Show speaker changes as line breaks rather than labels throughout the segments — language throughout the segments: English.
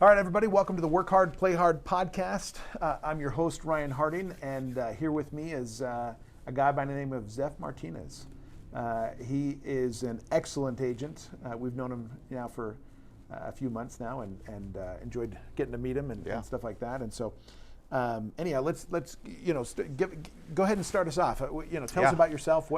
All right, everybody, welcome to the Work Hard, Play Hard podcast. I'm your host, Ryan Harding, and here with me is a guy by the name of Zef Martinez. He is an excellent agent. We've known him now for a few months now, and enjoyed getting to meet him and stuff like that. And so, anyhow, let's go ahead and start us off. Tell us about yourself.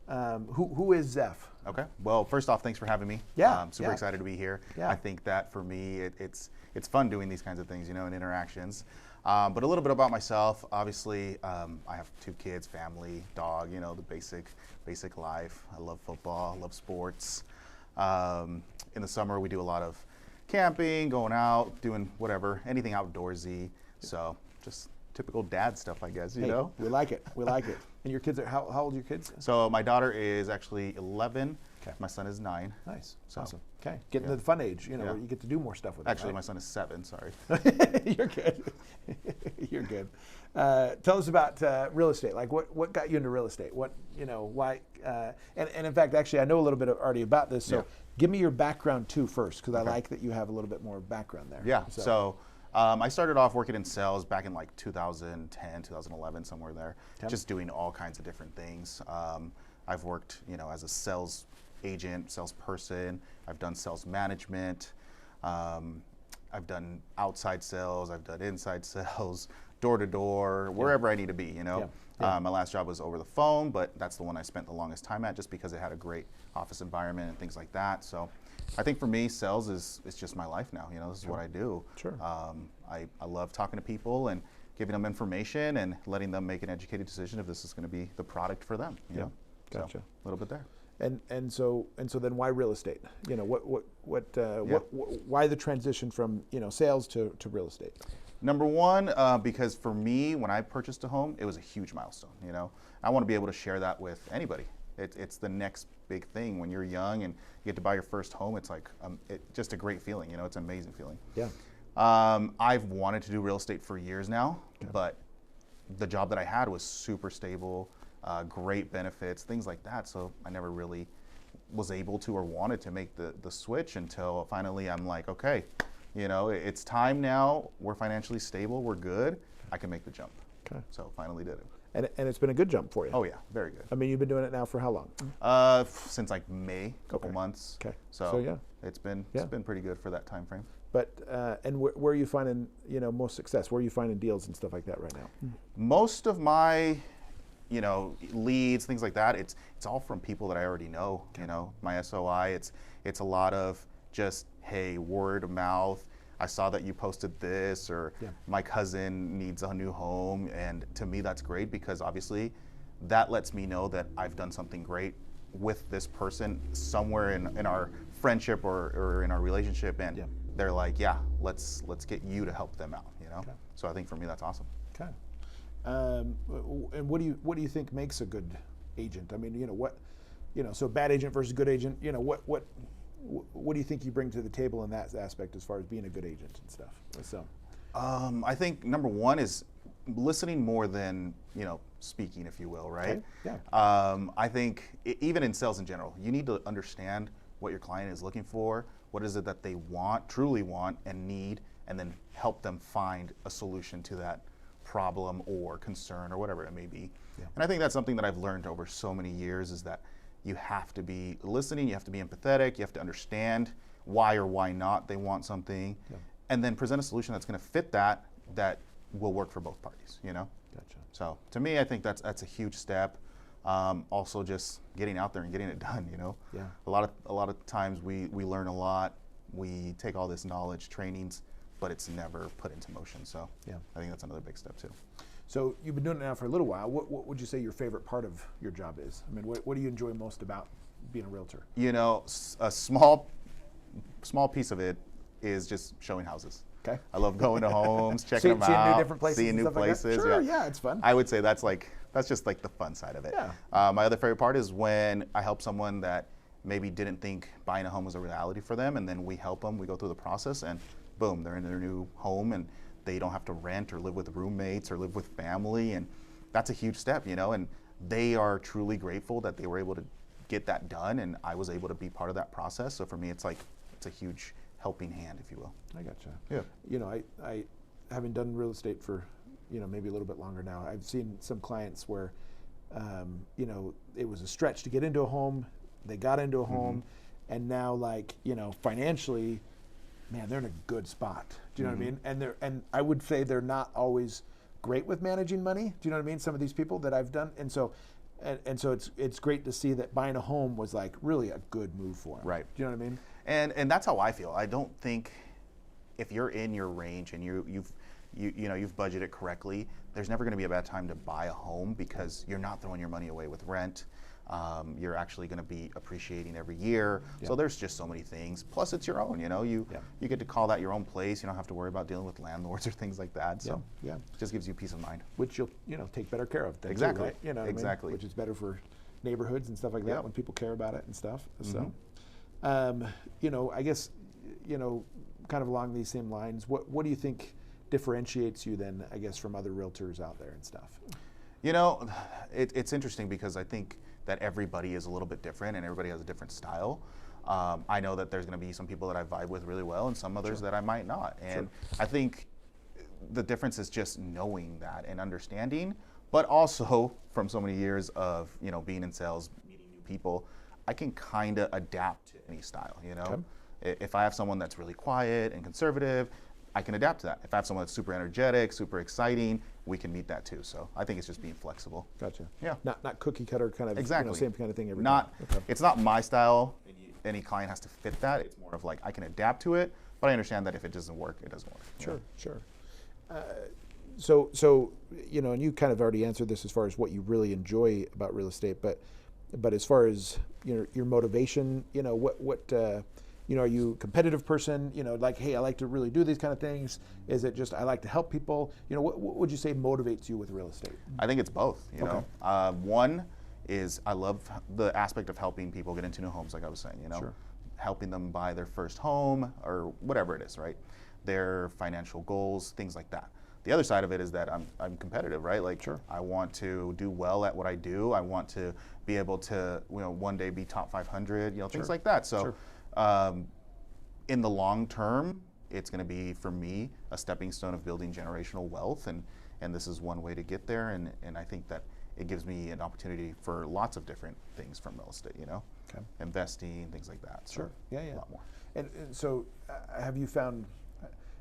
Who is Zef?
Okay. Well, first off, thanks for having me.
Yeah.
Super excited to be here.
Yeah.
I think that for me, it's fun doing these kinds of things, and interactions. But a little bit about myself. Obviously, I have 2 kids, family, dog. The basic life. I love football. I love sports. In the summer, we do a lot of camping, going out, doing whatever, anything outdoorsy. So just typical dad stuff, I guess. You know.
We like it. We like it. And your kids are how old are your kids?
So my daughter is actually 11.
Okay.
My son is 9.
Nice.
So,
awesome. Okay. Getting to the fun age, where you get to do more stuff with them.
Actually,
right?
my son is 7. Sorry.
You're good. You're good. Tell us about real estate. Like, what got you into real estate? Why? And in fact, actually, I know a little bit already about this. So, give me your background too first, because I like that you have a little bit more background there.
Yeah. So I started off working in sales back in like 2010, 2011, somewhere there, just doing all kinds of different things. I've worked, as a sales agent, salesperson. I've done sales management. I've done outside sales. I've done inside sales, door to door, wherever I need to be. My last job was over the phone, but that's the one I spent the longest time at, just because it had a great office environment and things like that. So I think for me, sales is just my life now. This is what I do.
Sure.
I love talking to people and giving them information and letting them make an educated decision if this is going to be the product for them. You know?
Gotcha.
So, a little bit there.
And so then why real estate? Why the transition from sales to real estate?
Number one, because for me, when I purchased a home, it was a huge milestone. I want to be able to share that with anybody. It's the next big thing when you're young and you get to buy your first home. It's like just a great feeling. It's an amazing feeling.
Yeah.
I've wanted to do real estate for years now, but the job that I had was super stable, great benefits, things like that. So I never really was able to or wanted to make the switch until finally I'm like, okay, it's time now. We're financially stable. We're good. I can make the jump.
Okay.
So finally did it.
And it's been a good jump for you.
Oh yeah, very good.
I mean, you've been doing it now for how long?
Since like May, a couple months.
Okay.
So
yeah,
it's been pretty good for that time frame.
But and where are you finding most success? Where are you finding deals and stuff like that right now?
Most of my leads, things like that, it's all from people that I already know. My SOI, it's a lot of just, hey, word of mouth. I saw that you posted this, or my cousin needs a new home, and to me that's great, because obviously that lets me know that I've done something great with this person somewhere in our friendship or in our relationship, and they're like, yeah, let's get you to help them out. So I think for me that's awesome.
Okay. And what do you think makes a good agent? I mean, so bad agent versus good agent. What do you think you bring to the table in that aspect as far as being a good agent and stuff? So,
I think number one is listening more than speaking, if you will, right?
Okay. Yeah.
I think even in sales in general, you need to understand what your client is looking for. What is it that they truly want and need, and then help them find a solution to that problem or concern or whatever it may be. Yeah. And I think that's something that I've learned over so many years, is that you have to be listening, you have to be empathetic, you have to understand why or why not they want something, and then present a solution that's going to fit that will work for both parties.
Gotcha.
So to me, I think that's a huge step. Also, just getting out there and getting it done.
Yeah.
A lot of times we learn a lot, we take all this knowledge, trainings, but it's never put into motion. So I think that's another big step too.
So you've been doing it now for a little while. What would you say your favorite part of your job is? I mean, what do you enjoy most about being a realtor?
A small piece of it is just showing houses.
Okay.
I love going to homes, checking them out,
seeing new different places,
seeing new places.
Like sure, yeah, it's fun.
I would say that's just like the fun side of it.
Yeah.
My other favorite part is when I help someone that maybe didn't think buying a home was a reality for them, and then we help them. We go through the process, and boom, they're in their new home, and they don't have to rent or live with roommates or live with family, and that's a huge step, and they are truly grateful that they were able to get that done, and I was able to be part of that process. So for me, it's a huge helping hand, if you will.
I gotcha.
Yeah.
You know, I having done real estate for, you know, maybe a little bit longer now, I've seen some clients where, you know, it was a stretch to get into a home. They got into a home, and now, like, you know, financially, man, they're in a good spot. Do you know what I mean? And I would say they're not always great with managing money. Do you know what I mean? Some of these people that I've done, and so it's great to see that buying a home was like really a good move for them.
Right.
Do you know what I mean?
And that's how I feel. I don't think if you're in your range and you've budgeted correctly, there's never going to be a bad time to buy a home, because you're not throwing your money away with rent. You're actually going to be appreciating every year.
Yeah.
So there's just so many things. Plus, it's your own. You know, you get to call that your own place. You don't have to worry about dealing with landlords or things like that. So it just gives you peace of mind.
Which you'll, you know, take better care of. Then
Exactly.
Too, right? You know what
Exactly.
I mean? Which is better for neighborhoods and stuff like that, when people care about it and stuff. So, you know, I guess, you know, kind of along these same lines, what do you think differentiates you then, I guess, from other realtors out there and stuff?
You know, it's interesting because I think that everybody is a little bit different and everybody has a different style. I know that there's going to be some people that I vibe with really well and some others that I might not. And I think the difference is just knowing that and understanding, but also from so many years of, you know, being in sales, meeting new people, I can kind of adapt to any style, you know? If I have someone that's really quiet and conservative, I can adapt to that. If I have someone that's super energetic, super exciting, we can meet that too. So I think it's just being flexible.
Gotcha.
Yeah.
Not cookie cutter kind of,
Exactly.
you know, same kind of thing every
time.
Okay.
It's not my style. Any client has to fit that. It's more of like, I can adapt to it, but I understand that if it doesn't work, it doesn't work.
Sure. So you know, and you kind of already answered this as far as what you really enjoy about real estate, but as far as, you know, your motivation, you know, what you know, are you a competitive person? You know, like, hey, I like to really do these kind of things. Is it just I like to help people? You know, what would you say motivates you with real estate?
I think it's both. You know, one is I love the aspect of helping people get into new homes, like I was saying. You know, helping them buy their first home or whatever it is, right? Their financial goals, things like that. The other side of it is that I'm competitive, right? Like, I want to do well at what I do. I want to be able to, you know, one day be top 500. You know, things like that. So. In the long term, it's going to be, for me, a stepping stone of building generational wealth, and this is one way to get there, and I think that it gives me an opportunity for lots of different things from real estate, you know, investing, things like that. So a lot more.
And so have you found,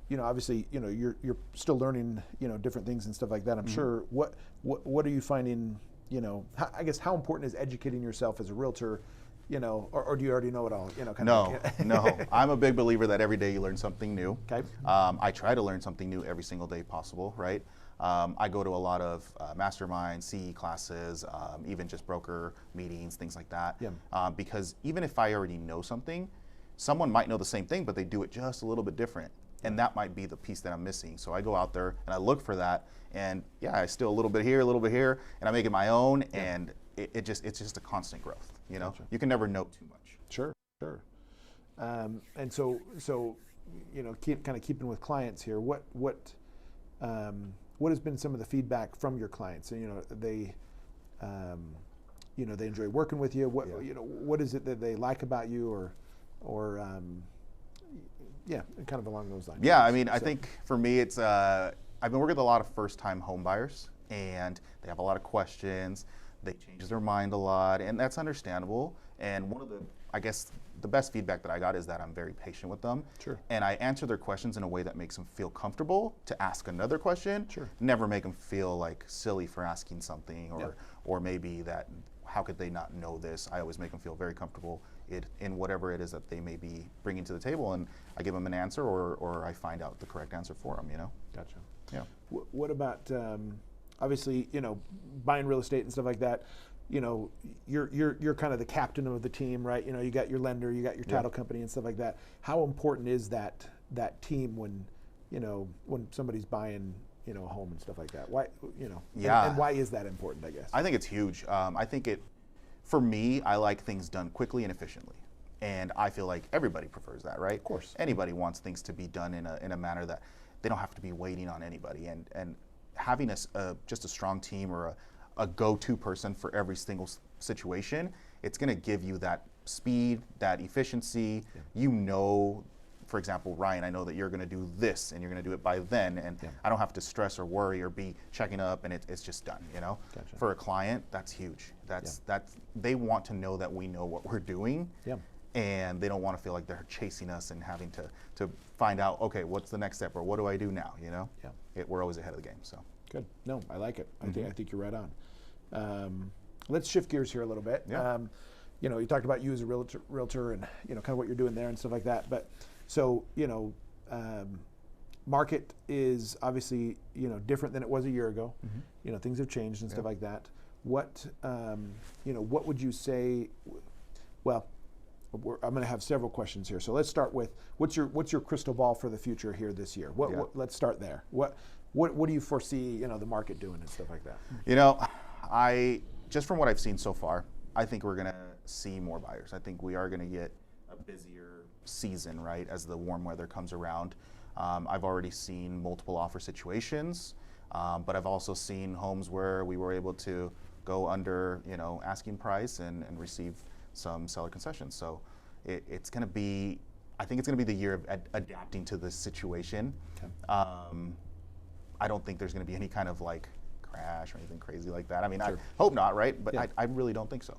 you know, obviously, you know, you're still learning, you know, different things and stuff like that, I'm sure. What are you finding, you know, I guess how important is educating yourself as a realtor? You know, or do you already know it all? You know,
No. I'm a big believer that every day you learn something new.
Okay.
I try to learn something new every single day possible, right? I go to a lot of mastermind, CE classes, even just broker meetings, things like that. Because even if I already know something, someone might know the same thing, but they do it just a little bit different. And that might be the piece that I'm missing. So I go out there and I look for that, and I steal a little bit here, and I make it my own, and it's just a constant growth. You know, you can never know too much.
Sure. And so you know, keeping with clients here. What has been some of the feedback from your clients? And, you know, they enjoy working with you. You know, what is it that they like about you, or kind of along those lines?
Yeah, I mean, I think for me, it's I've been working with a lot of first-time home buyers, and they have a lot of questions. They change their mind a lot, and that's understandable. And one of the best feedback that I got is that I'm very patient with them. And I answer their questions in a way that makes them feel comfortable to ask another question. Never make them feel like silly for asking something, or maybe that, how could they not know this? I always make them feel very comfortable in whatever it is that they may be bringing to the table, and I give them an answer, or I find out the correct answer for them, you know?
Gotcha.
Yeah.
What about, obviously, you know, buying real estate and stuff like that, you know, you're kind of the captain of the team, right? You know, you got your lender, you got your title company and stuff like that. How important is that team when, you know, when somebody's buying, you know, a home and stuff like that? Why, you know, and why is that important, I guess? I
think it's huge. I think for me, I like things done quickly and efficiently. And I feel like everybody prefers that, right?
Of course.
Anybody wants things to be done in a manner that they don't have to be waiting on anybody. And having just a strong team, or a go-to person for every single situation, it's going to give you that speed, that efficiency. You know for example, Ryan, I know that you're going to do this and you're going to do it by then, and I don't have to stress or worry or be checking up, and it's just done.
Gotcha.
For a client, that's huge. That's they want to know that we know what we're doing. And they don't want to feel like they're chasing us and having to find out, okay, what's the next step or what do I do now? We're always ahead of the game. So
good. No, I like it. I think you're right on. Let's shift gears here a little bit. You talked about you as a realtor and kind of what you're doing there and stuff like that. But so market is obviously different than it was a year ago. Things have changed and stuff like that. What what would you say? Well, I'm going to have several questions here. So let's start with what's your crystal ball for the future here this year? Let's start there. What do you foresee the market doing and stuff like that?
I just from what I've seen so far, I think we're going to see more buyers. I think we are going to get a busier season, right, as the warm weather comes around. I've already seen multiple offer situations, but I've also seen homes where we were able to go under asking price and receive some seller concessions. So it's going to be, I think it's going to be the year of adapting to this situation. I don't think there's going to be any kind of like crash or anything crazy like that. I mean, I hope not, right? But I really don't think so.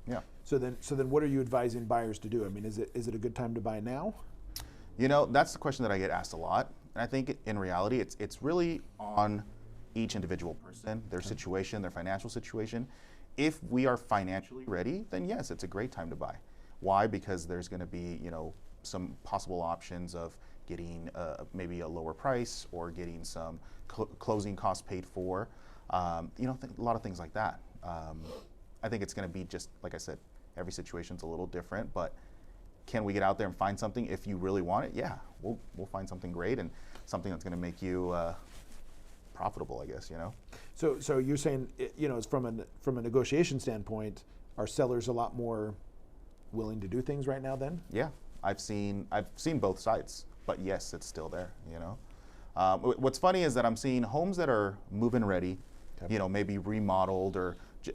Yeah.
So then what are you advising buyers to do? I mean, is it a good time to buy now?
That's the question that I get asked a lot. And I think in reality, it's really on each individual person, their situation, their financial situation. If we are financially ready, then yes, it's a great time to buy. Why? Because there's going to be, some possible options of getting maybe a lower price or getting some closing costs paid for. A lot of things like that. I think it's going to be just like I said. Every situation's a little different, but can we get out there and find something if you really want it? Yeah, we'll find something great and something that's going to make you profitable, I guess.
So you're saying, from a negotiation standpoint, are sellers a lot more willing to do things right now then?
Yeah, I've seen both sides, but yes, it's still there. What's funny is that I'm seeing homes that are move-in ready, maybe remodeled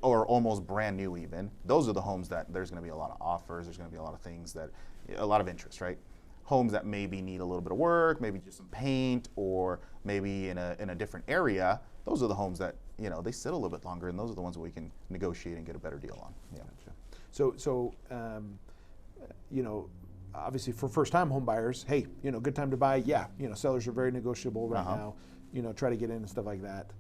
or almost brand new even. Those are the homes that there's going to be a lot of offers. There's going to be a lot of things a lot of interest, right? Homes that maybe need a little bit of work, maybe just some paint, or maybe in a different area. Those are the homes that they sit a little bit longer, and those are the ones that we can negotiate and get a better deal on. Yeah.
Gotcha. So obviously for first-time home buyers, hey, good time to buy. Yeah, sellers are very negotiable right now. Try to get in and stuff like that.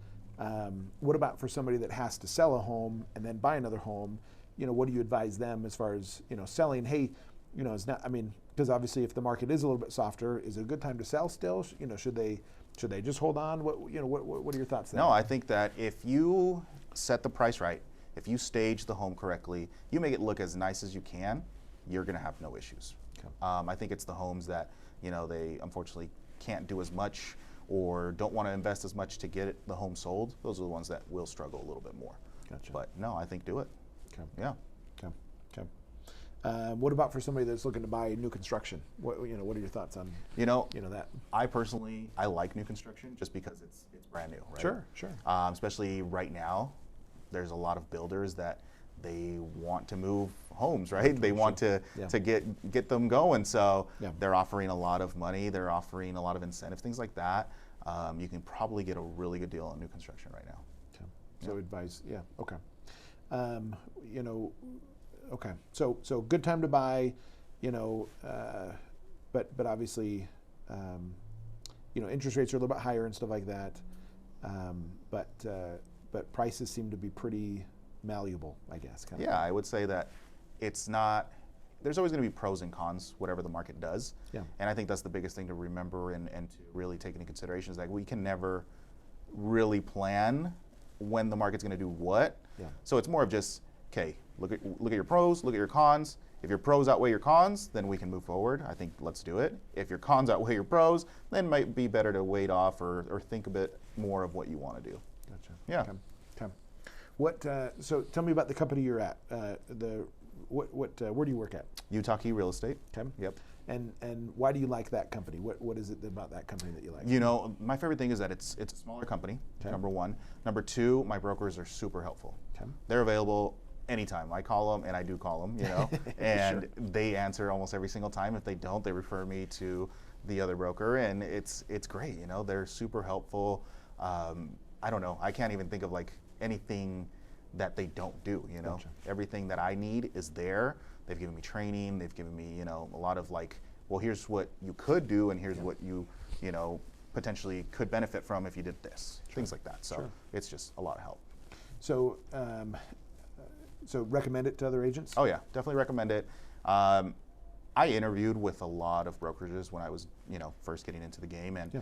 What about for somebody that has to sell a home and then buy another home? What do you advise them as far as selling? Hey, it's not. I mean, because obviously if the market is a little bit softer, is it a good time to sell still? Should they just hold on? What are your thoughts there?
No, I think that if you set the price right, if you stage the home correctly, you make it look as nice as you can, you're going to have no issues. I think it's the homes that they unfortunately can't do as much or don't want to invest as much to get the home sold. Those are the ones that will struggle a little bit more.
Gotcha.
But no, I think do it.
Okay.
Yeah.
Okay. What about for somebody that's looking to buy new construction? What are your thoughts on that?
I personally like new construction just because it's brand new, right?
Sure.
Especially right now, there's a lot of builders that they want to move homes, right? They want to get them going. So they're offering a lot of money. They're offering a lot of incentives, things like that. You can probably get a really good deal on new construction right now.
Okay. So advise, okay. Okay. So good time to buy, but obviously, interest rates are a little bit higher and stuff like that. But prices seem to be pretty malleable, I guess.
Yeah, I would say that it's not. There's always going to be pros and cons, whatever the market does.
Yeah. And
I think that's the biggest thing to remember and to really take into consideration is that we can never really plan when the market's going to do what.
Yeah.
So it's more of just, okay, look at your pros, look at your cons. If your pros outweigh your cons, then we can move forward. I think let's do it. If your cons outweigh your pros, then it might be better to wait off or think a bit more of what you want to do.
Gotcha.
Yeah.
Okay. So tell me about the company you're at. Where do you work at?
Utah Key Real Estate.
Okay.
Yep.
And why do you like that company? What is it about that company that you like?
My favorite thing is that it's a smaller company,
okay.
Number one. Number two, my brokers are super helpful.
Okay.
They're available anytime. I call them, and I do call them, you know, and
Sure.
they answer almost every single time. If they don't, they refer me to the other broker, and it's great. You know, they're super helpful. I don't know. I can't even think of like anything that they don't do. You know,
Gotcha.
everything that I need is there. They've given me training. They've given me, you know, a lot of like, well, here's what you could do, and here's what you know, potentially could benefit from if you did this. Things like that. So
Sure.
it's just a lot of help.
So, so recommend it to other agents?
Oh yeah, definitely recommend it. I interviewed with a lot of brokerages when I was, you know, first getting into the game, and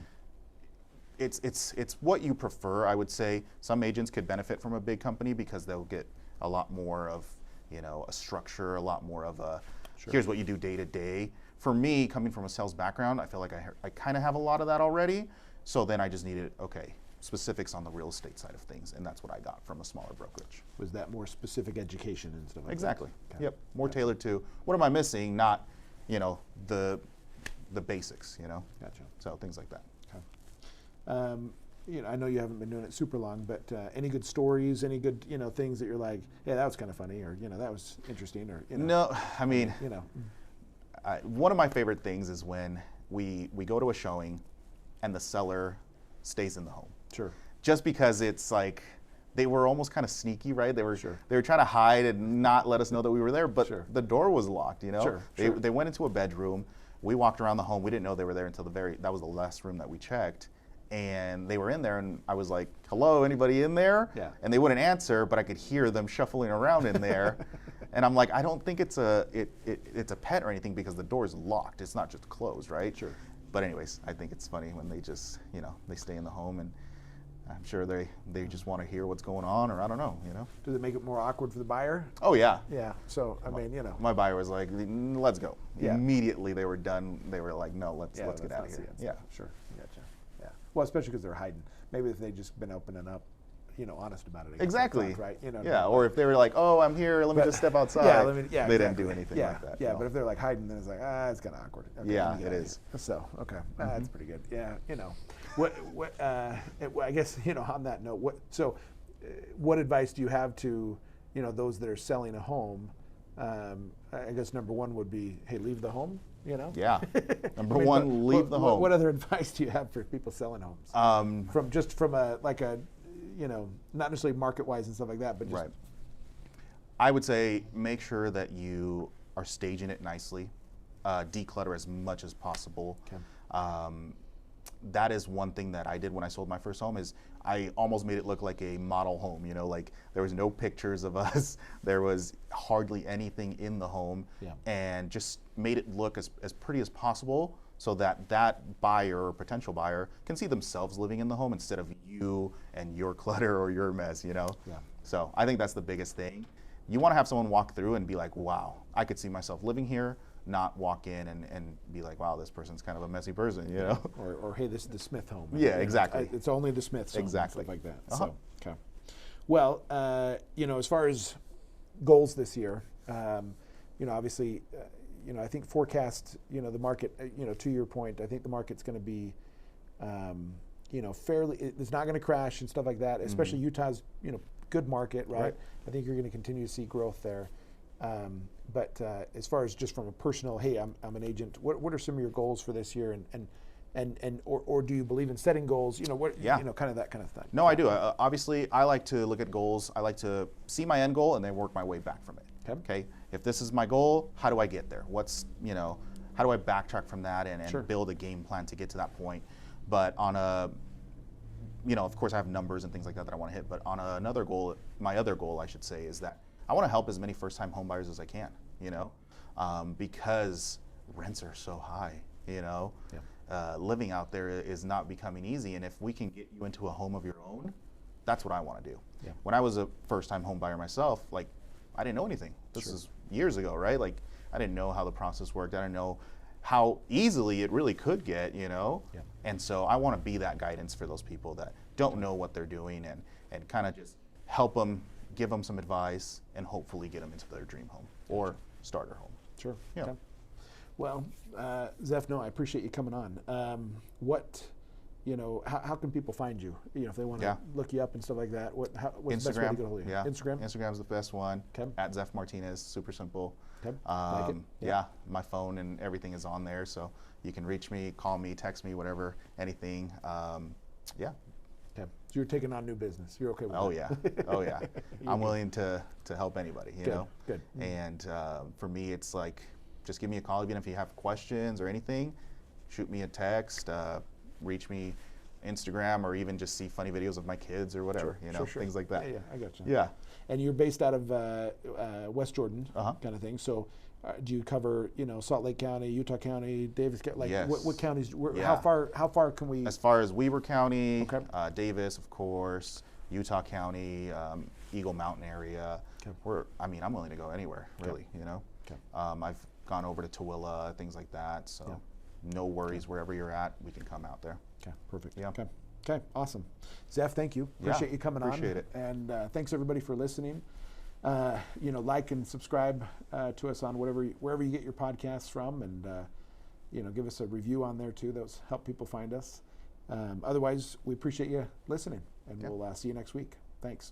it's what you prefer. I would say some agents could benefit from a big company because they'll get a lot more of, you know, a structure, a lot more of a here's what you do day to day. For me, coming from a sales background, I feel like I kind of have a lot of that already. So then I just needed specifics on the real estate side of things, and that's what I got from a smaller brokerage.
Was that more specific education and stuff like
Exactly.
that? Okay.
Yep. More tailored to what am I missing, not, you know, the basics, you know.
Gotcha.
So things like that.
Okay. You know, I know you haven't been doing it super long, but any good stories, any good, you know, things that you're like, yeah, that was kind of funny, or, you know, that was interesting, or, you know.
No, I mean,
you know.
one of my favorite things is when we go to a showing and the seller stays in the home.
Sure.
Just because it's like they were almost kind of sneaky, right? They were trying to hide and not let us know that we were there, but the door was locked, you know? They went into a bedroom. We walked around the home. We didn't know they were there until that was the last room that we checked. And they were in there, and I was like, hello, anybody in there?
Yeah.
And they wouldn't answer, but I could hear them shuffling around in there. And I'm like, I don't think it's a pet or anything because the door is locked. It's not just closed, right?
Sure.
But anyways, I think it's funny when they just, you know, they stay in the home, and I'm sure they just want to hear what's going on, or I don't know, you know.
Does it make it more awkward for the buyer?
Oh yeah.
Yeah. So I mean, you know.
My buyer was like, let's go.
Yeah.
Immediately they were done. They were like, no, let's get out
not
of
see
here.
it.
Yeah.
Sure. Gotcha. Yeah. Well, especially because they're hiding. Maybe if they just been opening up, you know, honest about it. I guess,
Exactly.
upfront, right. You know.
Yeah. Or if they were like, oh, I'm here. Let me just step outside.
Yeah.
They
exactly.
didn't do anything like that.
Yeah.
No.
But if they're like hiding, then it's like, it's kind of awkward. Okay,
Yeah,
let me get
it
out of
is.
here. So okay, that's pretty good. Yeah. You know, I guess, you know, on that note, what advice do you have to, you know, those that are selling a home? I guess number one would be, hey, leave the home. You know.
Yeah. Number one, leave the home.
What other advice do you have for people selling homes? From a you know, not necessarily market wise and stuff like that, but just.
Right. I would say make sure that you are staging it nicely, declutter as much as possible.
Okay.
That is one thing that I did when I sold my first home is I almost made it look like a model home, you know, like there was no pictures of us, there was hardly anything in the home, and just made it look as pretty as possible so that that buyer or potential buyer can see themselves living in the home instead of you and your clutter or your mess, you know?
Yeah.
So I think that's the biggest thing. You want to have someone walk through and be like, wow, I could see myself living here, not walk in and be like, wow, this person's kind of a messy person, you know?
Or hey, this is the Smith home.
Yeah, exactly.
It's only the Smiths home,
Exactly.
stuff like that.
Uh-huh.
So, okay. Well, you know, as far as goals this year, you know, obviously, you know, I think forecast, you know, the market, you know, to your point, I think the market's going to be, you know, it's not going to crash and stuff like that, especially Utah's, you know, good market, right? I think you're going to continue to see growth there. But as far as just from a personal, hey, I'm an agent. What are some of your goals for this year, or do you believe in setting goals? You know, you know, kind of that kind of thing.
No, I do. Obviously, I like to look at goals. I like to see my end goal and then work my way back from it. Okay. If this is my goal, how do I get there? You know, how do I backtrack from that and build a game plan to get to that point? But on a, you know, of course, I have numbers and things like that I want to hit. But on another goal, my other goal, I should say, is that I want to help as many first-time home buyers as I can, you know, because rents are so high, you know. Living out there is not becoming easy, and if we can get you into a home of your own, that's what I want to do. When I was a first-time home buyer myself, like, I didn't know anything. This is years ago, right? Like, I didn't know how the process worked. I didn't know how easily it really could get, you know. And so I want to be that guidance for those people that don't know what they're doing and kind of just help them, give them some advice, and hopefully get them into their dream home or starter home.
Sure.
Yeah.
Okay. Well, Zef, no, I appreciate you coming on. What how can people find you? If they want to
Yeah.
look you up and stuff like that. What's the best way to
Instagram.
get a hold of you?
Yeah.
Instagram.
Instagram's the best one.
Okay.
At Zef Martinez. Super simple.
Okay. Like it.
Yeah. My phone and everything is on there, so you can reach me, call me, text me, whatever, anything. Yeah.
Okay. So you're taking on new business. You're okay with
Oh
that?
yeah. Oh yeah. I'm willing to help anybody. You
Good.
know.
Good.
And for me, it's like, just give me a call, even if you have questions or anything. Shoot me a text. Reach me. Instagram, or even just see funny videos of my kids or whatever,
Sure.
things like that.
Yeah, I got you.
Yeah.
And you're based out of West Jordan,
Uh-huh.
kind of thing. So, do you cover Salt Lake County, Utah County, Davis County? Like
Yes.
what counties?
Yeah.
How far can we?
As far as Weber County,
Okay.
Davis, of course, Utah County, Eagle Mountain area.
Okay.
I'm willing to go anywhere, really.
Okay.
I've gone over to Tooele, things like that. So, no worries. Wherever you're at, we can come out there.
Okay, perfect.
Yeah.
Okay, awesome. Zef, thank you. Appreciate you coming
appreciate
on.
it.
And thanks everybody for listening. Like and subscribe to us on wherever you get your podcasts from, and give us a review on there too. Those help people find us. Otherwise, we appreciate you listening, and we'll see you next week. Thanks.